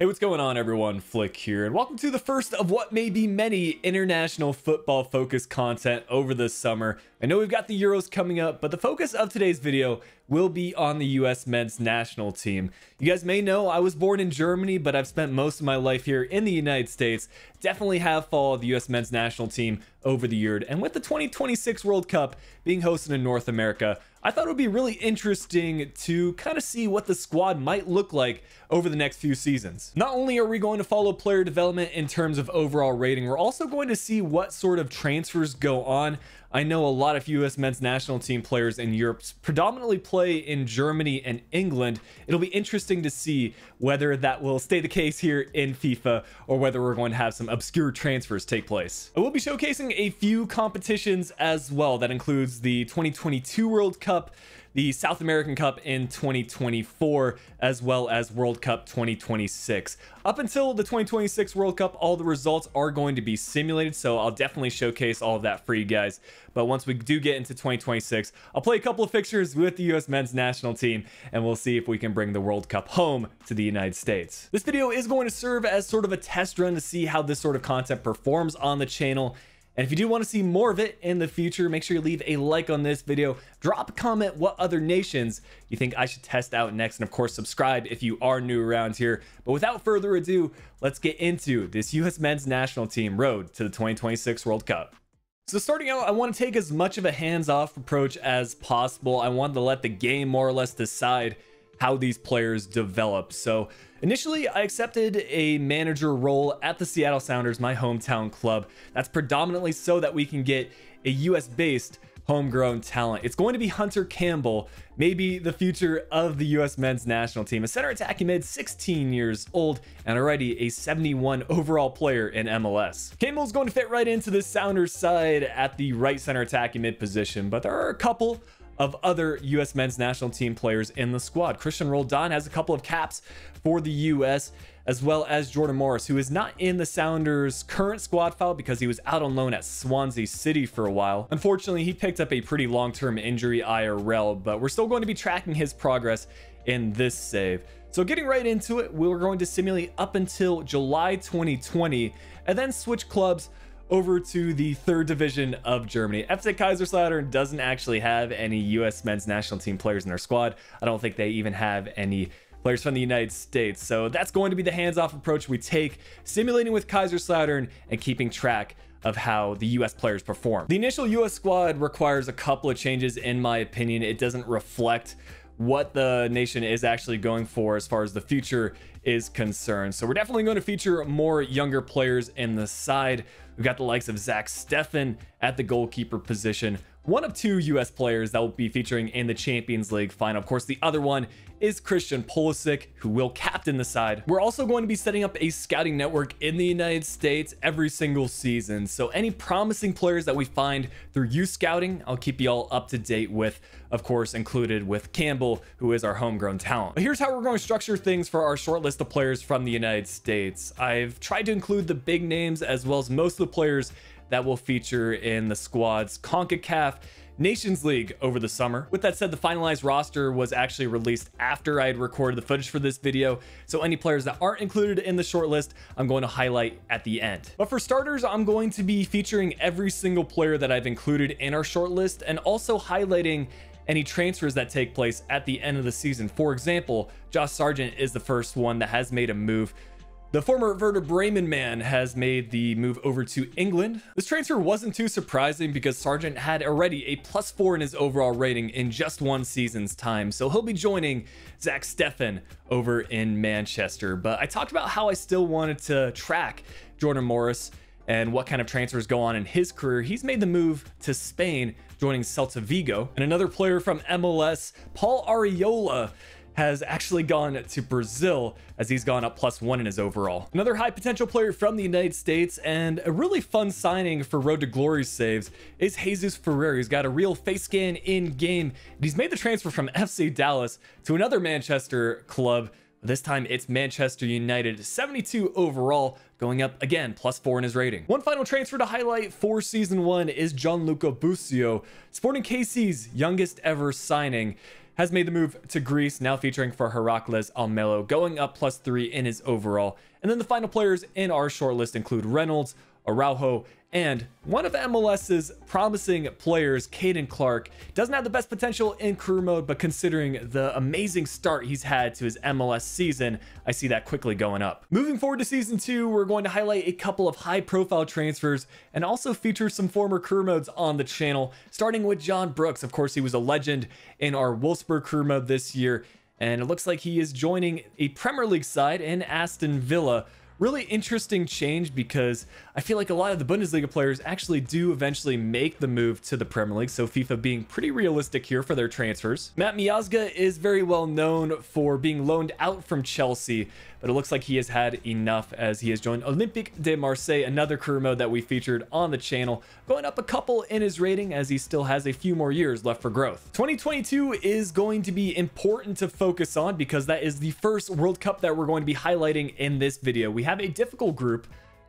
Hey, what's going on everyone? Flick here, and welcome to the first of what may be many international football focused content over this summer. I know we've got the Euros coming up, but the focus of today's video will be on the US men's national team. You guys may know I was born in Germany, but I've spent most of my life here in the United States. Definitely have followed the US men's national team over the years, and with the 2026 World Cup being hosted in North America, I thought it would be really interesting to kind of see what the squad might look like over the next few seasons. Not only are we going to follow player development in terms of overall rating, we're also going to see what sort of transfers go on. I know a lot of US men's national team players in Europe predominantly play in Germany and England. It'll be interesting to see whether that will stay the case here in FIFA or whether we're going to have some obscure transfers take place. I will be showcasing a few competitions as well. That includes the 2022 World Cup, the South American Cup in 2024, as well as World Cup 2026. Up until the 2026 World Cup, all the results are going to be simulated, so I'll definitely showcase all of that for you guys. But once we do get into 2026, I'll play a couple of fixtures with the US men's national team, and we'll see if we can bring the World Cup home to the United States. This video is going to serve as sort of a test run to see how this sort of content performs on the channel. And if you do want to see more of it in the future, make sure you leave a like on this video, drop a comment what other nations you think I should test out next, and of course subscribe if you are new around here. But without further ado, let's get into this US men's national team road to the 2026 World Cup. So starting out, I want to take as much of a hands-off approach as possible. I wanted to let the game more or less decide how these players develop. So initially, I accepted a manager role at the Seattle Sounders, my hometown club. That's predominantly so that we can get a US-based homegrown talent. It's going to be Hunter Campbell, maybe the future of the US men's national team. A center attacking mid, 16 years old, and already a 71 overall player in MLS. Campbell's going to fit right into this Sounders side at the right center attacking mid position, but there are a couple of other US men's national team players in the squad. Christian Roldan has a couple of caps for the US, as well as Jordan Morris, who is not in the Sounders' current squad file because he was out on loan at Swansea City for a while. Unfortunately, he picked up a pretty long-term injury IRL, but we're still going to be tracking his progress in this save. So getting right into it, we're going to simulate up until July 2020 and then switch clubs over to the third division of Germany. FC Kaiserslautern doesn't actually have any US men's national team players in their squad. I don't think they even have any players from the United States. So that's going to be the hands-off approach we take, simulating with Kaiserslautern and keeping track of how the US players perform. The initial US squad requires a couple of changes in my opinion. It doesn't reflect what the nation is actually going for as far as the future is concerned. So we're definitely going to feature more younger players in the side. We've got the likes of Steffen at the goalkeeper position, one of two US players that will be featuring in the Champions League final. Of course, the other one is Christian Pulisic, who will captain the side. We're also going to be setting up a scouting network in the United States every single season. So any promising players that we find through youth scouting, I'll keep you all up to date with, of course, included with Campbell, who is our homegrown talent. But here's how we're going to structure things for our short list of players from the United States. I've tried to include the big names as well as most of the players that will feature in the squad's CONCACAF Nations League over the summer. With that said, the finalized roster was actually released after I had recorded the footage for this video, so any players that aren't included in the short list, I'm going to highlight at the end. But for starters, I'm going to be featuring every single player that I've included in our short list and also highlighting any transfers that take place at the end of the season. For example, Josh Sargent is the first one that has made a move. The former Werder Bremen man has made the move over to England. This transfer wasn't too surprising because Sargent had already a +4 in his overall rating in just one season's time. So he'll be joining Steffen over in Manchester. But I talked about how I still wanted to track Jordan Morris and what kind of transfers go on in his career. He's made the move to Spain, joining Celta Vigo. And another player from MLS, Paul Arriola, has actually gone to Brazil as he's gone up +1 in his overall. Another high potential player from the United States and a really fun signing for Road to Glory saves is Jesus Ferreira. He's got a real face scan in game, and he's made the transfer from FC Dallas to another Manchester club. This time it's Manchester United, 72 overall, going up again, +4 in his rating. One final transfer to highlight for season 1 is Gianluca Busio, Sporting KC's youngest ever signing. has made the move to Greece, now featuring for Heracles Almelo, going up +3 in his overall. And then the final players in our shortlist include Reynolds, Araujo, and one of MLS's promising players, Caden Clark. Doesn't have the best potential in career mode, but considering the amazing start he's had to his MLS season, I see that quickly going up. Moving forward to season 2, we're going to highlight a couple of high-profile transfers and also feature some former career modes on the channel, starting with John Brooks. Of course, he was a legend in our Wolfsburg career mode this year, and it looks like he is joining a Premier League side in Aston Villa. Really interesting change because I feel like a lot of the Bundesliga players actually do eventually make the move to the Premier League, so FIFA being pretty realistic here for their transfers. Matt Miazga is very well known for being loaned out from Chelsea, but it looks like he has had enough as he has joined Olympique de Marseille, another career mode that we featured on the channel, going up a couple in his rating as he still has a few more years left for growth. 2022 is going to be important to focus on because that is the first World Cup that we're going to be highlighting in this video. We have a difficult group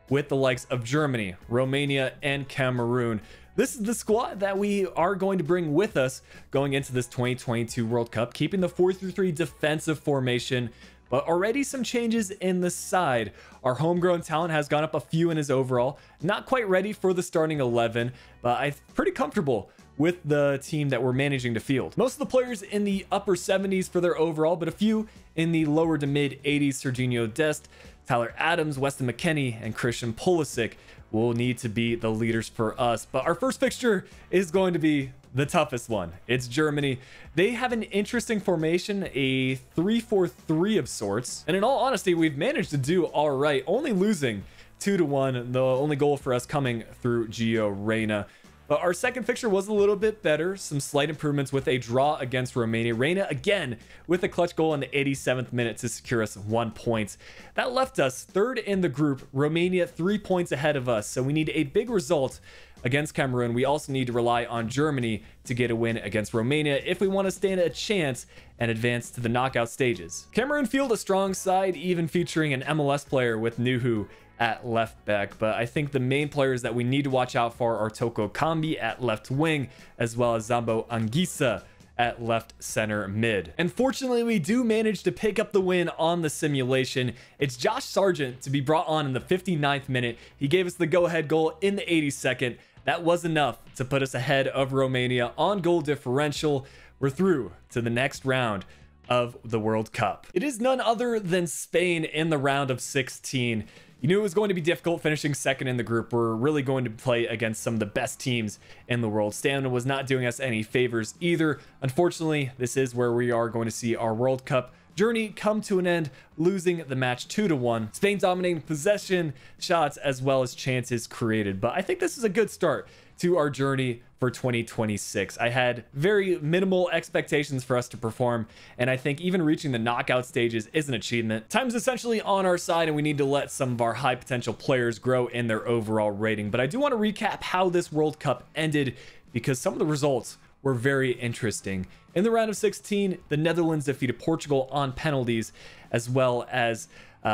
with the likes of Germany, Romania, and Cameroon. This is the squad that we are going to bring with us going into this 2022 World Cup, keeping the 4-3-3 defensive formation, but already some changes in the side. Our homegrown talent has gone up a few in his overall. Not quite ready for the starting 11, but I'm pretty comfortable with the team that we're managing to field. Most of the players in the upper 70s for their overall, but a few in the lower to mid 80s. Serginho Dest, Tyler Adams, Weston McKennie, and Christian Pulisic will need to be the leaders for us. But our first fixture is going to be the toughest one. It's Germany. They have an interesting formation, a 3-4-3 of sorts. And in all honesty, we've managed to do all right, only losing 2-1, the only goal for us coming through Gio Reyna. But our second fixture was a little bit better. Some slight improvements with a draw against Romania. Reyna again with a clutch goal in the 87th minute to secure us 1 point. That left us third in the group. Romania 3 points ahead of us. So we need a big result against Cameroon. We also need to rely on Germany to get a win against Romania if we want to stand a chance and advance to the knockout stages. Cameroon field a strong side, even featuring an MLS player with Nuhu at left back, but I think the main players that we need to watch out for are Toko Kambi at left wing, as well as Zambo Anguissa at left center mid. And fortunately, we do manage to pick up the win on the simulation. It's Josh Sargent to be brought on in the 59th minute. He gave us the go-ahead goal in the 82nd. That was enough to put us ahead of Romania on goal differential. We're through to the next round of the World Cup. It is none other than Spain in the round of 16. You knew it was going to be difficult finishing second in the group. We're really going to play against some of the best teams in the world. Stamina was not doing us any favors either. Unfortunately, this is where we are going to see our World Cup journey come to an end, losing the match 2-1. Spain dominating possession, shots, as well as chances created. But I think this is a good start to our journey for 2026. I had very minimal expectations for us to perform, and I think even reaching the knockout stages is an achievement. Time's essentially on our side, and we need to let some of our high potential players grow in their overall rating. But I do want to recap how this World Cup ended, because some of the results were very interesting. In the round of 16, the Netherlands defeated Portugal on penalties, as well as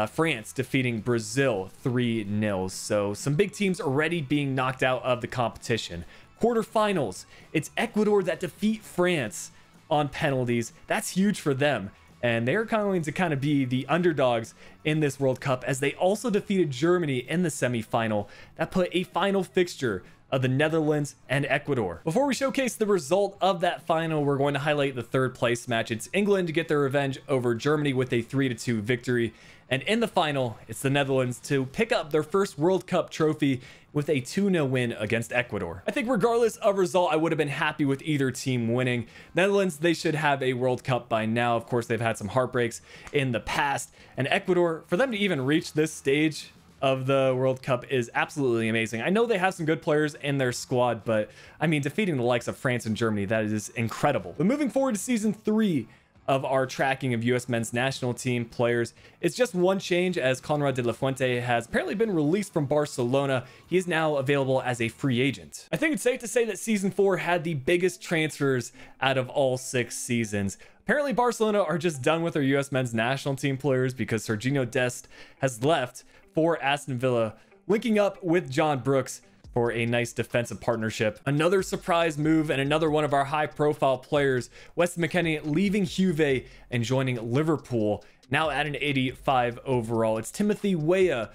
France defeating Brazil 3-0. So some big teams already being knocked out of the competition. Quarterfinals, it's Ecuador that defeat France on penalties. That's huge for them. And they're going to kind of be the underdogs in this World Cup, as they also defeated Germany in the semifinal. That put a final fixture of the Netherlands and Ecuador. Before we showcase the result of that final, we're going to highlight the third place match. It's England to get their revenge over Germany with a 3-2 victory. And in the final, it's the Netherlands to pick up their first World Cup trophy with a 2-0 win against Ecuador. I think regardless of result, I would have been happy with either team winning. Netherlands, they should have a World Cup by now. Of course, they've had some heartbreaks in the past. And Ecuador, for them to even reach this stage of the World Cup is absolutely amazing. I know they have some good players in their squad, but I mean, defeating the likes of France and Germany, that is incredible. But moving forward to season 3 of our tracking of US men's national team players, it's just one change, as Conrad de la Fuente has apparently been released from Barcelona. He is now available as a free agent. I think it's safe to say that season 4 had the biggest transfers out of all 6 seasons. Apparently Barcelona are just done with their US men's national team players, because Serginho Dest has left for Aston Villa, linking up with John Brooks for a nice defensive partnership. Another surprise move and another one of our high profile players, Wes McKennie, leaving Juve and joining Liverpool, now at an 85 overall. It's Timothy Waya,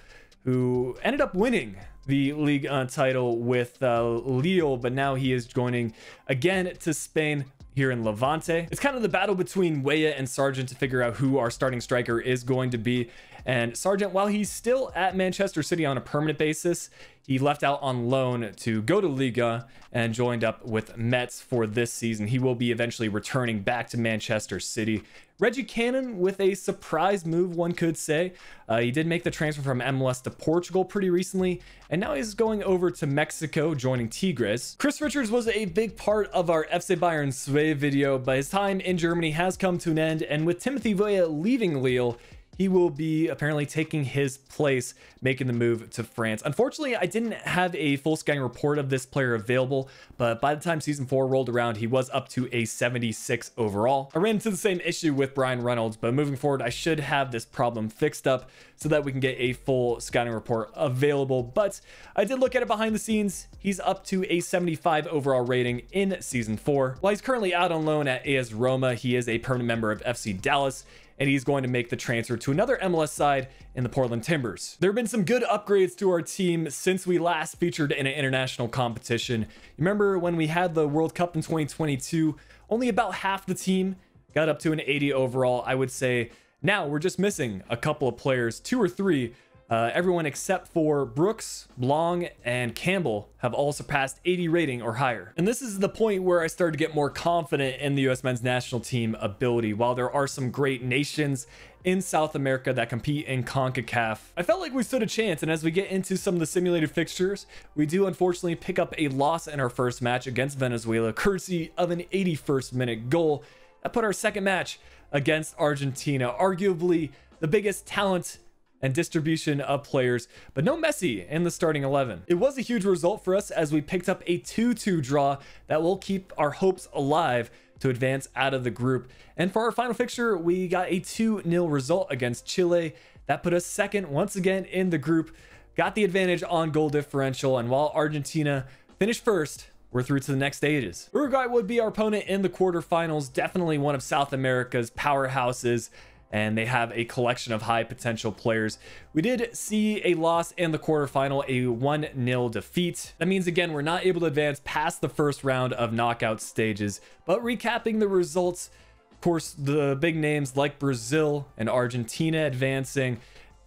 who ended up winning the league title with Lille, but now he is joining again to Spain here in Levante. It's kind of the battle between Waya and Sargent to figure out who our starting striker is going to be. And Sargent, while he's still at Manchester City on a permanent basis, he left out on loan to go to Liga and joined up with Metz for this season. He will be eventually returning back to Manchester City. Reggie Cannon with a surprise move, one could say. He did make the transfer from MLS to Portugal pretty recently, and now he's going over to Mexico, joining Tigres. Chris Richards was a big part of our FC Bayern Sway video, but his time in Germany has come to an end, and with Timothy Waya leaving Lille, he will be apparently taking his place, making the move to France. Unfortunately, I didn't have a full scouting report of this player available, but by the time season 4 rolled around, he was up to a 76 overall. I ran into the same issue with Brian Reynolds, but moving forward, I should have this problem fixed up so that we can get a full scouting report available. But I did look at it behind the scenes. He's up to a 75 overall rating in season 4. While he's currently out on loan at AS Roma, he is a permanent member of FC Dallas, and he's going to make the transfer to another MLS side in the Portland Timbers. There have been some good upgrades to our team since we last featured in an international competition. You remember when we had the World Cup in 2022, only about half the team got up to an 80 overall. I would say now we're just missing a couple of players, 2 or 3. Everyone except for Brooks, Long, and Campbell have all surpassed 80 rating or higher. And this is the point where I started to get more confident in the US men's national team ability. While there are some great nations in South America that compete in CONCACAF, I felt like we stood a chance. And as we get into some of the simulated fixtures, we do unfortunately pick up a loss in our first match against Venezuela, courtesy of an 81st minute goal that put our second match against Argentina, arguably the biggest talent and distribution of players, but no Messi in the starting 11. It was a huge result for us as we picked up a 2-2 draw that will keep our hopes alive to advance out of the group. And for our final fixture, we got a 2-0 result against Chile that put us second once again in the group, got the advantage on goal differential, and while Argentina finished first, we're through to the next stages. Uruguay would be our opponent in the quarterfinals, definitely one of South America's powerhouses, and they have a collection of high potential players. We did see a loss in the quarterfinal, a 1-0 defeat. That means, again, we're not able to advance past the first round of knockout stages. But recapping the results, of course, the big names like Brazil and Argentina advancing.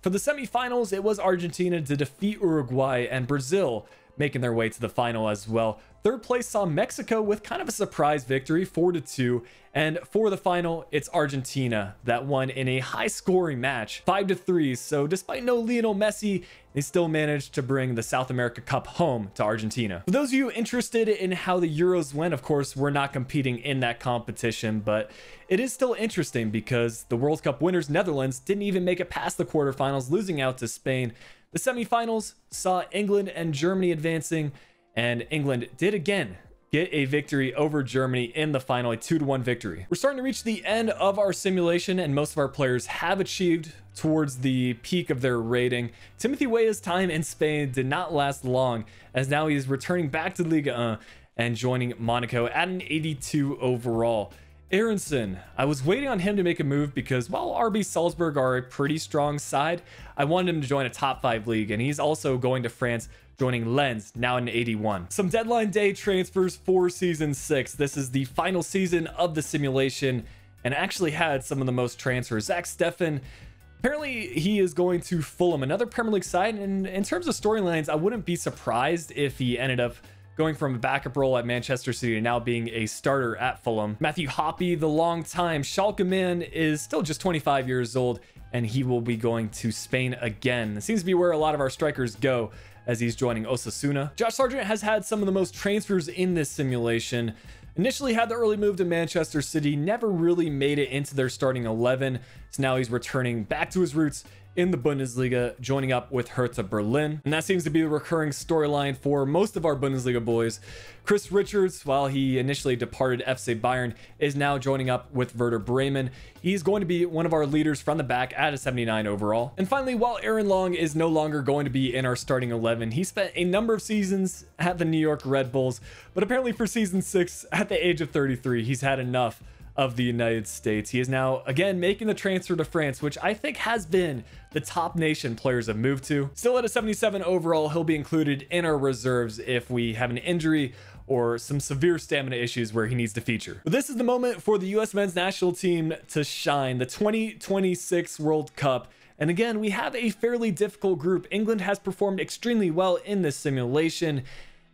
For the semifinals, it was Argentina to defeat Uruguay, and Brazil making their way to the final as well. Third place saw Mexico with kind of a surprise victory, 4-2. And for the final, it's Argentina that won in a high scoring match, 5-3. So despite no Lionel Messi, they still managed to bring the South America Cup home to Argentina. For those of you interested in how the Euros went, of course, we're not competing in that competition, but it is still interesting because the World Cup winners, Netherlands, didn't even make it past the quarterfinals, losing out to Spain. The semifinals saw England and Germany advancing, and England did again get a victory over Germany in the final, a 2-1 victory. We're starting to reach the end of our simulation, and most of our players have achieved towards the peak of their rating. Timothy Weah's time in Spain did not last long, as now he's returning back to Liga 1 and joining Monaco at an 82 overall. Aronson, I was waiting on him to make a move because while RB Salzburg are a pretty strong side, I wanted him to join a top 5 league, and he's also going to France, joining Lens, now in 81. Some deadline day transfers for season 6. This is the final season of the simulation and actually had some of the most transfers. Zach Steffen, apparently he is going to Fulham, another Premier League side, and in terms of storylines, I wouldn't be surprised if he ended up going from a backup role at Manchester City to now being a starter at Fulham. Matthew Hoppe, the long-time Schalke man, is still just 25 years old, and he will be going to Spain again. It seems to be where a lot of our strikers go, as he's joining Osasuna. Josh Sargent has had some of the most transfers in this simulation. Initially had the early move to Manchester City, never really made it into their starting 11, so now he's returning back to his roots in the Bundesliga, joining up with Hertha Berlin. And that seems to be the recurring storyline for most of our Bundesliga boys. Chris Richards, while he initially departed FC Bayern, is now joining up with Werder Bremen. He's going to be one of our leaders from the back at a 79 overall. And finally, while Aaron Long is no longer going to be in our starting 11, he spent a number of seasons at the New York Red Bulls, but apparently for season 6, at the age of 33, he's had enough of the United States. He is now again making the transfer to France, which I think has been the top nation players have moved to. Still at a 77 overall, he'll be included in our reserves if we have an injury or some severe stamina issues where he needs to feature. But this is the moment for the US men's national team to shine, the 2026 World Cup. And again, we have a fairly difficult group. England has performed extremely well in this simulation,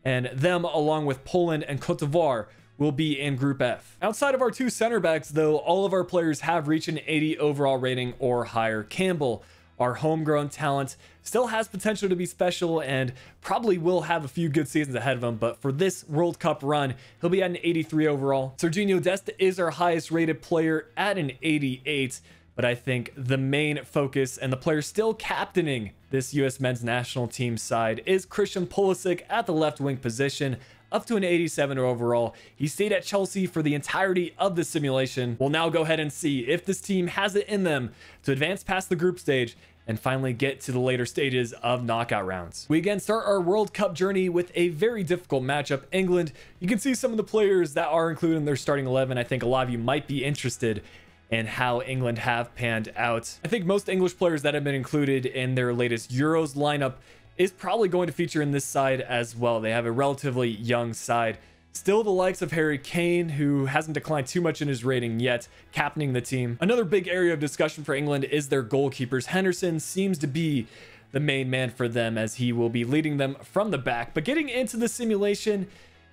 and them, along with Poland and Cote d'Ivoire, will be in Group F. Outside of our two center backs, though, all of our players have reached an 80 overall rating or higher. Campbell, our homegrown talent, still has potential to be special and probably will have a few good seasons ahead of him, but for this World Cup run, he'll be at an 83 overall. Serginho Dest is our highest rated player at an 88, but I think the main focus and the player still captaining this US men's national team side is Christian Pulisic at the left wing position, up to an 87 overall. He stayed at Chelsea for the entirety of the simulation. We'll now go ahead and see if this team has it in them to advance past the group stage and finally get to the later stages of knockout rounds. We again start our World Cup journey with a very difficult matchup, England. You can see some of the players that are included in their starting 11. I think a lot of you might be interested in how England have panned out. I think most English players that have been included in their latest Euros lineup is probably going to feature in this side as well. They have a relatively young side. Still the likes of Harry Kane, who hasn't declined too much in his rating yet, captaining the team. Another big area of discussion for England is their goalkeepers. Henderson seems to be the main man for them, as he will be leading them from the back. But getting into the simulation,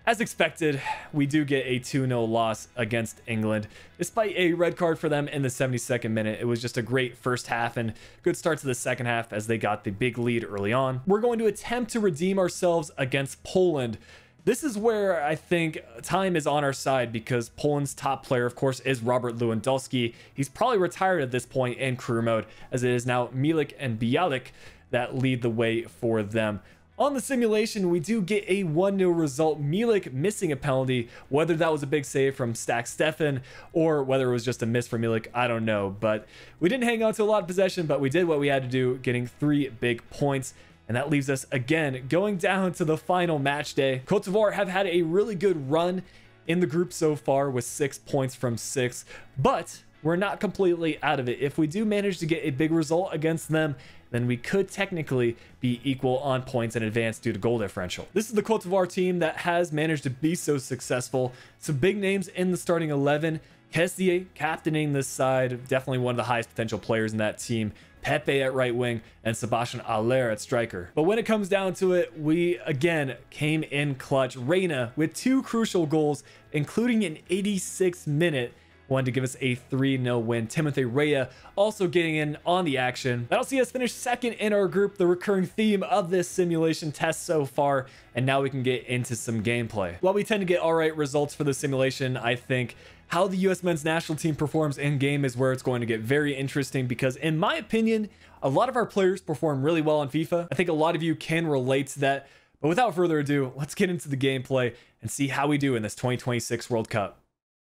as expected, we do get a 2-0 loss against England, despite a red card for them in the 72nd minute. It was just a great first half and good start to the second half as they got the big lead early on. We're going to attempt to redeem ourselves against Poland. This is where I think time is on our side, because Poland's top player, of course, is Robert Lewandowski. He's probably retired at this point in career mode, as it is now Milik and Bialik that lead the way for them. On the simulation, we do get a 1-0 result. Milik missing a penalty. Whether that was a big save from Steffen or whether it was just a miss from Milik, I don't know. But we didn't hang on to a lot of possession, but we did what we had to do, getting 3 big points. And that leaves us again going down to the final match day. Cote d'Ivoire have had a really good run in the group so far with 6 points from 6, but we're not completely out of it. If we do manage to get a big result against them, then we could technically be equal on points and advance due to goal differential. This is the Cote d'Ivoire team that has managed to be so successful. Some big names in the starting 11. Kessié captaining this side, definitely one of the highest potential players in that team. Pepe at right wing and Sebastian Aller at striker. But when it comes down to it, we again came in clutch. Reina with 2 crucial goals, including an 86th minute one to give us a 3-0 win. Timothy Waya also getting in on the action. That'll see us finish second in our group, the recurring theme of this simulation test so far, and now we can get into some gameplay. While we tend to get all right results for the simulation, I think how the US men's national team performs in game is where it's going to get very interesting, because in my opinion, a lot of our players perform really well on FIFA. I think a lot of you can relate to that, but without further ado, let's get into the gameplay and see how we do in this 2026 World Cup.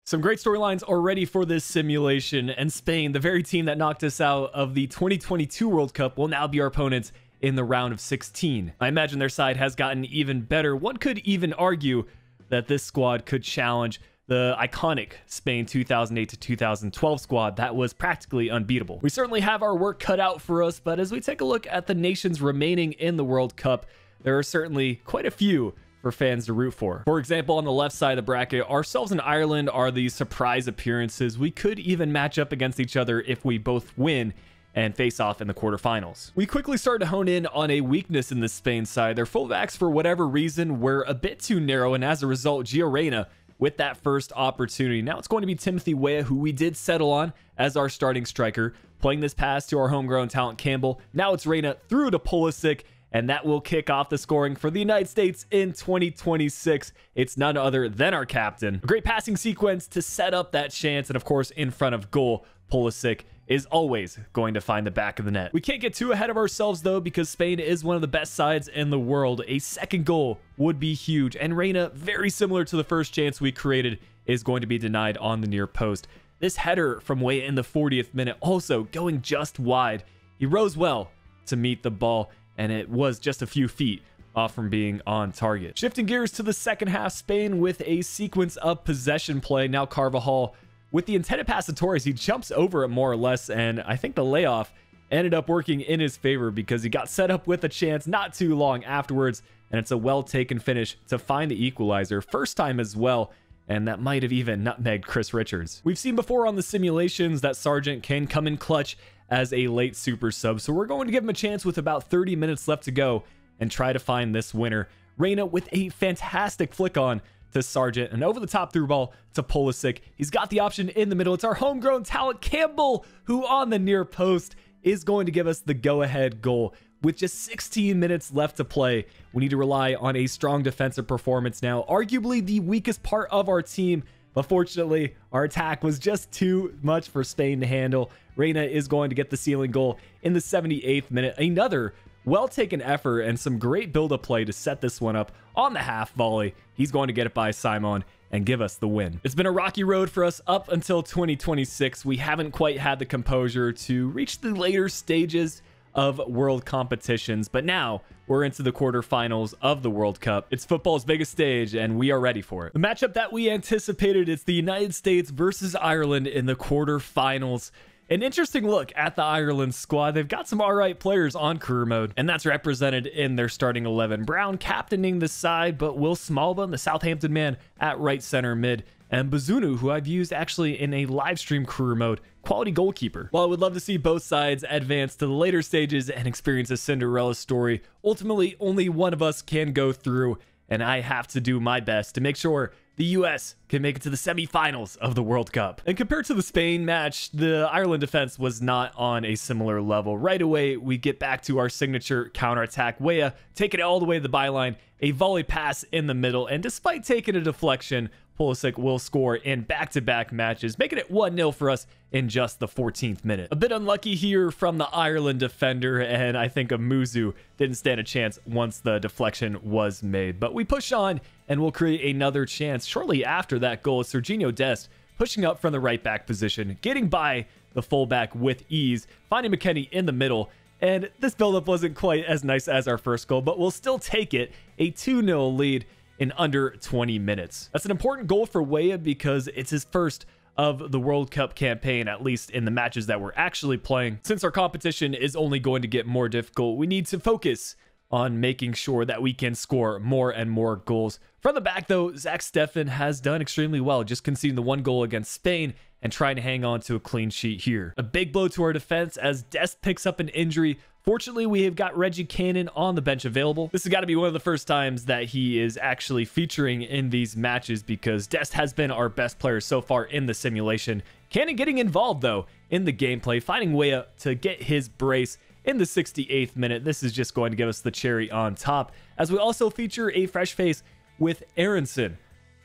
Some great storylines already for this simulation, and Spain, the very team that knocked us out of the 2022 World Cup, will now be our opponents in the round of 16. I imagine their side has gotten even better. One could even argue that this squad could challenge the iconic Spain 2008 to 2012 squad that was practically unbeatable. We certainly have our work cut out for us, but as we take a look at the nations remaining in the World Cup, there are certainly quite a few for fans to root for. For example, on the left side of the bracket, ourselves and Ireland are the surprise appearances. We could even match up against each other if we both win and face off in the quarterfinals. We quickly start to hone in on a weakness in the Spain side. Their fullbacks, for whatever reason, were a bit too narrow, and as a result, Gio Reyna with that first opportunity. Now it's going to be Timothy Waya, who we did settle on as our starting striker, playing this pass to our homegrown talent Campbell. Now it's Reyna through to Pulisic, and that will kick off the scoring for the United States in 2026. It's none other than our captain. A great passing sequence to set up that chance, and of course, in front of goal, Pulisic is always going to find the back of the net. We can't get too ahead of ourselves though, because Spain is one of the best sides in the world. A second goal would be huge, and Reina, very similar to the first chance we created, is going to be denied on the near post. This header from Waya in the 40th minute also going just wide. He rose well to meet the ball, and it was just a few feet off from being on target. Shifting gears to the second half, Spain with a sequence of possession play. Now Carvajal with the intended pass to Torres, he jumps over it more or less, and I think the layoff ended up working in his favor because he got set up with a chance not too long afterwards, and it's a well-taken finish to find the equalizer. First time as well, and that might have even nutmegged Chris Richards. We've seen before on the simulations that Sargent can come in clutch as a late super sub, so we're going to give him a chance with about 30 minutes left to go and try to find this winner. Reina with a fantastic flick on to Sargent, and over the top through ball to Pulisic. He's got the option in the middle. It's our homegrown talent, Campbell, who on the near post is going to give us the go-ahead goal. With just 16 minutes left to play, we need to rely on a strong defensive performance now. Arguably the weakest part of our team, but fortunately, our attack was just too much for Spain to handle. Reina is going to get the sealing goal in the 78th minute. Another well-taken effort and some great build-up play to set this one up on the half volley. He's going to get it by Simon and give us the win. It's been a rocky road for us up until 2026. We haven't quite had the composure to reach the later stages of world competitions, but now we're into the quarterfinals of the World Cup. It's football's biggest stage, and we are ready for it. The matchup that we anticipated is the United States versus Ireland in the quarterfinals. An interesting look at the Ireland squad. They've got some alright players on career mode, and that's represented in their starting 11. Brown captaining the side, but Will Smallbone, the Southampton man, at right center mid, and Bazunu, who I've used actually in a live stream career mode, quality goalkeeper. While I would love to see both sides advance to the later stages and experience a Cinderella story, ultimately only one of us can go through, and I have to do my best to make sure the US can make it to the semifinals of the World Cup. And compared to the Spain match, the Ireland defense was not on a similar level. Right away, we get back to our signature counterattack. Waya taking it all the way to the byline, a volley pass in the middle, and despite taking a deflection, Pulisic will score in back-to-back matches, making it 1-0 for us in just the 14th minute. A bit unlucky here from the Ireland defender, and I think Amuzu didn't stand a chance once the deflection was made. But we push on, and we'll create another chance shortly after that goal. Serginho Dest pushing up from the right-back position, getting by the fullback with ease, finding McKennie in the middle, and this buildup wasn't quite as nice as our first goal, but we'll still take it, a 2-0 lead in under 20 minutes. That's an important goal for Waya because it's his first of the World Cup campaign, at least in the matches that we're actually playing. Since our competition is only going to get more difficult, we need to focus on making sure that we can score more and more goals. From the back though, Zach Steffen has done extremely well, just conceding the 1 goal against Spain and trying to hang on to a clean sheet here. A big blow to our defense as Dest picks up an injury. Fortunately, we have got Reggie Cannon on the bench available. This has got to be one of the first times that he is actually featuring in these matches because Dest has been our best player so far in the simulation. Cannon getting involved, though, in the gameplay, finding Waya to get his brace in the 68th minute. This is just going to give us the cherry on top, as we also feature a fresh face with Aronson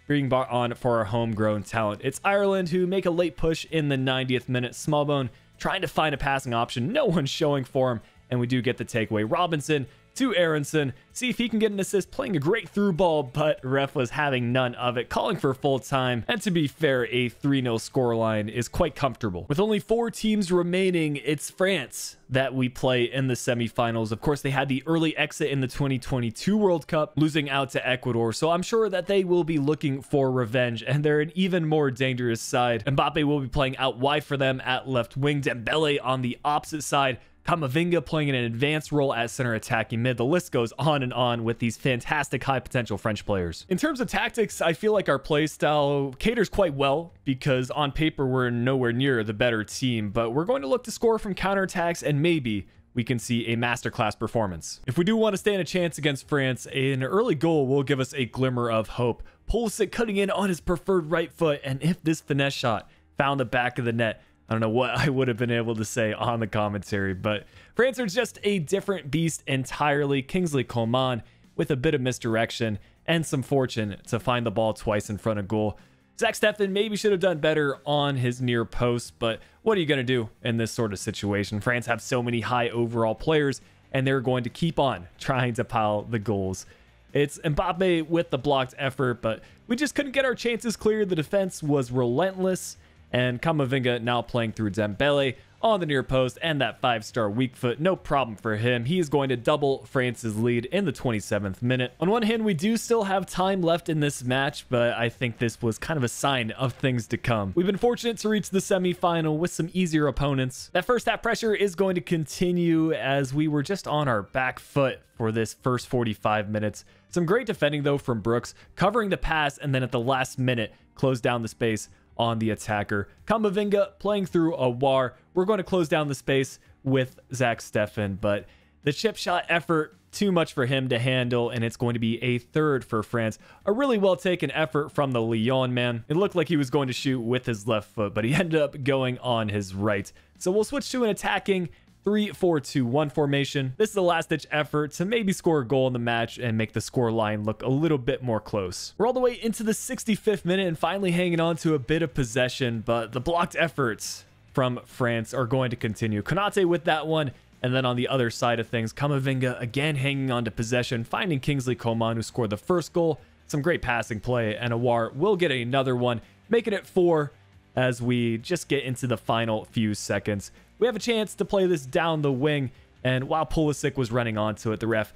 being brought on for our homegrown talent. It's Ireland who make a late push in the 90th minute. Smallbone trying to find a passing option. No one's showing for him. And we do get the takeaway. Robinson to Aronson. See if he can get an assist, playing a great through ball, but ref was having none of it, calling for full time. And to be fair, a 3-0 scoreline is quite comfortable. With only 4 teams remaining, it's France that we play in the semifinals. Of course, they had the early exit in the 2022 World Cup, losing out to Ecuador. So I'm sure that they will be looking for revenge, and they're an even more dangerous side. Mbappe will be playing out wide for them at left wing. Dembele on the opposite side. Kamavinga playing in an advanced role at center attacking mid. The list goes on and on with these fantastic high potential French players. In terms of tactics, I feel like our play style caters quite well because on paper we're nowhere near the better team, but we're going to look to score from counterattacks and maybe we can see a masterclass performance. If we do want to stand a chance against France, an early goal will give us a glimmer of hope. Pulisic cutting in on his preferred right foot, and if this finesse shot found the back of the net, I don't know what I would have been able to say on the commentary, but France are just a different beast entirely. Kingsley Coman with a bit of misdirection and some fortune to find the ball twice in front of goal. Zach Steffen maybe should have done better on his near post, but what are you going to do in this sort of situation? France have so many high overall players, and they're going to keep on trying to pile the goals. It's Mbappe with the blocked effort, but we just couldn't get our chances clear. The defense was relentless, and Camavinga now playing through Dembele on the near post, and that 5-star weak foot, no problem for him. He is going to double France's lead in the 27th minute. On one hand, we do still have time left in this match, but I think this was kind of a sign of things to come. We've been fortunate to reach the semi-final with some easier opponents. That first half pressure is going to continue as we were just on our back foot for this first 45 minutes. Some great defending though from Brooks, covering the pass, and then at the last minute, close down the space on the attacker. Camavinga playing through a War. We're going to close down the space with Zach Steffen, but the chip shot effort, too much for him to handle, and it's going to be a third for France. A really well taken effort from the Lyon man. It looked like he was going to shoot with his left foot, but he ended up going on his right. So we'll switch to an attacking 3-4-2-1 formation. This is a last-ditch effort to maybe score a goal in the match and make the score line look a little bit more close. We're all the way into the 65th minute and finally hanging on to a bit of possession, but the blocked efforts from France are going to continue. Konate with that one, and then on the other side of things, Camavinga again hanging on to possession, finding Kingsley Coman, who scored the first goal. Some great passing play, and Awar will get another one, making it 4 as we just get into the final few seconds. We have a chance to play this down the wing, and while Pulisic was running onto it, the ref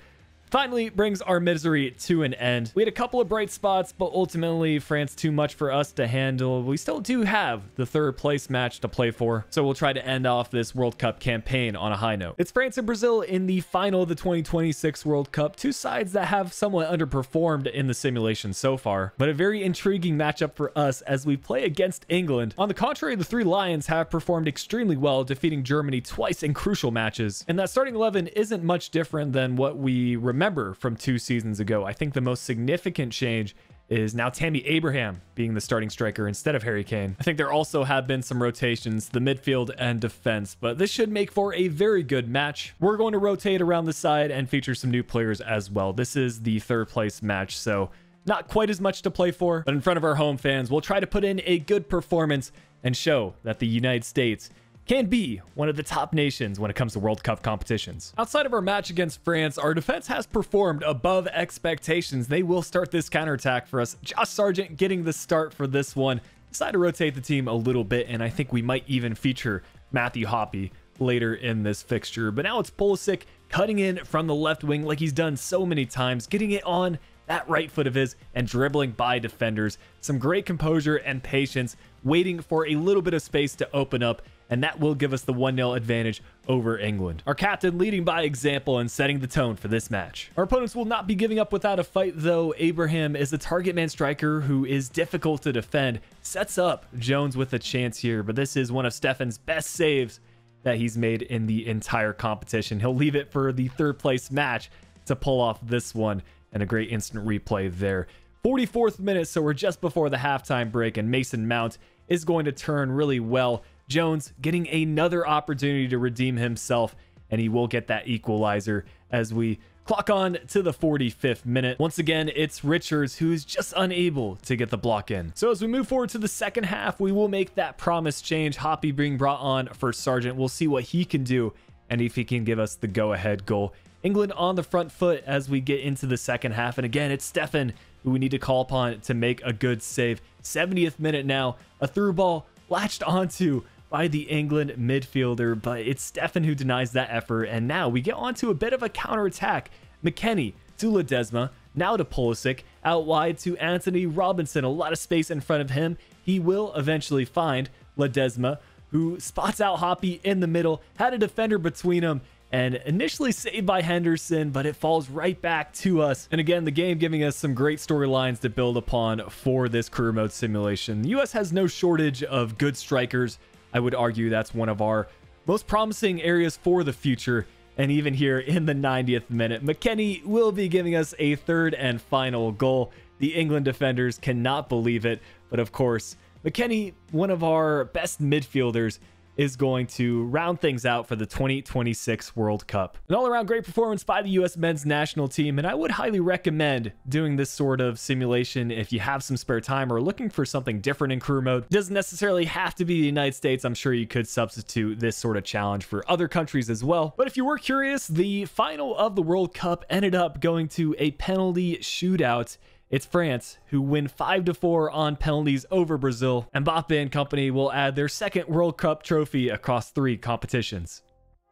finally brings our misery to an end. We had a couple of bright spots, but ultimately France too much for us to handle. We still do have the third place match to play for, so we'll try to end off this World Cup campaign on a high note. It's France and Brazil in the final of the 2026 World Cup, two sides that have somewhat underperformed in the simulation so far, but a very intriguing matchup for us as we play against England. On the contrary, the three Lions have performed extremely well, defeating Germany twice in crucial matches, and that starting 11 isn't much different than what we remember from 2 seasons ago. I think the most significant change is now Tammy Abraham being the starting striker instead of Harry Kane. I think there also have been some rotations, the midfield and defense, but this should make for a very good match. We're going to rotate around the side and feature some new players as well. This is the third place match, so not quite as much to play for, but in front of our home fans, we'll try to put in a good performance and show that the United States can be one of the top nations when it comes to World Cup competitions. Outside of our match against France, our defense has performed above expectations. They will start this counterattack for us. Josh Sargent getting the start for this one. Decided to rotate the team a little bit, and I think we might even feature Matthew Hoppe later in this fixture. But now it's Pulisic cutting in from the left wing like he's done so many times, getting it on that right foot of his and dribbling by defenders. Some great composure and patience, waiting for a little bit of space to open up, and that will give us the 1-0 advantage over England. Our captain leading by example and setting the tone for this match. Our opponents will not be giving up without a fight though. Abraham is a target man striker who is difficult to defend. Sets up Jones with a chance here, but this is one of Steffen's best saves that he's made in the entire competition. He'll leave it for the third place match to pull off this one, and a great instant replay there. 44th minute, so we're just before the halftime break, and Mason Mount is going to turn really well. Jones getting another opportunity to redeem himself, and he will get that equalizer as we clock on to the 45th minute. Once again, it's Richards who's just unable to get the block in. So as we move forward to the second half, we will make that promise change. Hoppe being brought on for Sargent. We'll see what he can do and if he can give us the go-ahead goal. England on the front foot as we get into the second half, and again, it's Steffen who we need to call upon to make a good save. 70th minute now, a through ball latched onto by the England midfielder, but it's Steffen who denies that effort, and now we get onto a bit of a counterattack. McKennie to Ledesma, now to Pulisic, out wide to Anthony Robinson, a lot of space in front of him. He will eventually find Ledesma, who spots out Hoppe in the middle, had a defender between them, and initially saved by Henderson, but it falls right back to us. And again, the game giving us some great storylines to build upon for this career mode simulation. The US has no shortage of good strikers. I would argue that's one of our most promising areas for the future. And even here in the 90th minute, McKennie will be giving us a third and final goal. The England defenders cannot believe it, but of course, McKennie, one of our best midfielders, is going to round things out for the 2026 World Cup. An all-around great performance by the U.S. men's national team, and I would highly recommend doing this sort of simulation if you have some spare time or looking for something different in career mode. It doesn't necessarily have to be the United States. I'm sure you could substitute this sort of challenge for other countries as well. But if you were curious, the final of the World Cup ended up going to a penalty shootout. It's France who win 5-4 on penalties over Brazil. Mbappe and company will add their second World Cup trophy across 3 competitions.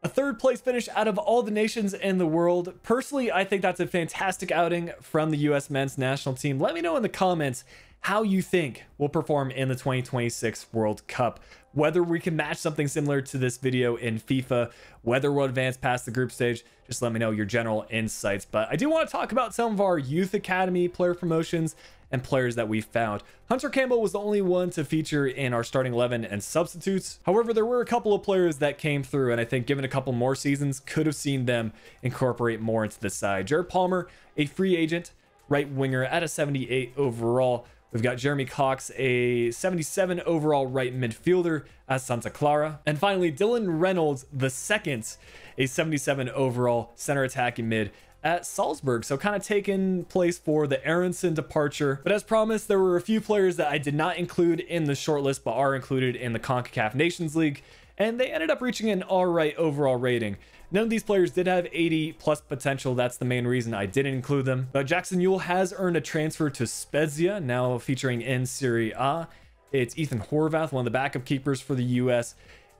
A third place finish out of all the nations in the world. Personally, I think that's a fantastic outing from the U.S. men's national team. Let me know in the comments how you think we'll perform in the 2026 World Cup. Whether we can match something similar to this video in FIFA, whether we'll advance past the group stage, just let me know your general insights. But I do want to talk about some of our youth academy player promotions and players that we found. Hunter Campbell was the only one to feature in our starting 11 and substitutes. However, there were a couple of players that came through, and I think given a couple more seasons, could have seen them incorporate more into the side. Jared Palmer, a free agent, right winger at a 78 overall. We've got Jeremy Cox, a 77 overall right midfielder at Santa Clara. And finally, Dylan Reynolds, the second, a 77 overall center attacking mid at Salzburg. So kind of taking place for the Aronson departure. But as promised, there were a few players that I did not include in the shortlist, but are included in the CONCACAF Nations League. And they ended up reaching an all right overall rating. None of these players did have 80 plus potential. That's the main reason I didn't include them. But Jackson Yueill has earned a transfer to Spezia, now featuring in Serie A. It's Ethan Horvath, one of the backup keepers for the US,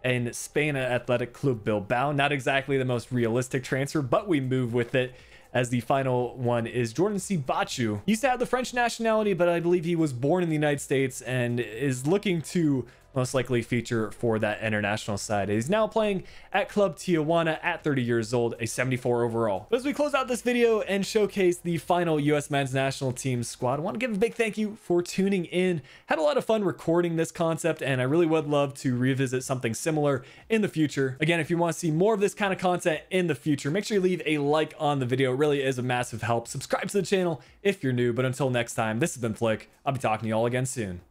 and Spain at Athletic Club Bilbao. Not exactly the most realistic transfer, but we move with it, as the final one is Jordan C. Bachu. He used to have the French nationality, but I believe he was born in the United States and is looking to most likely feature for that international side. He's now playing at Club Tijuana at 30 years old, a 74 overall. But as we close out this video and showcase the final U.S. men's national team squad, I want to give a big thank you for tuning in. Had a lot of fun recording this concept, and I really would love to revisit something similar in the future. Again, if you want to see more of this kind of content in the future, make sure you leave a like on the video. It really is a massive help. Subscribe to the channel if you're new, but until next time, this has been Flick. I'll be talking to you all again soon.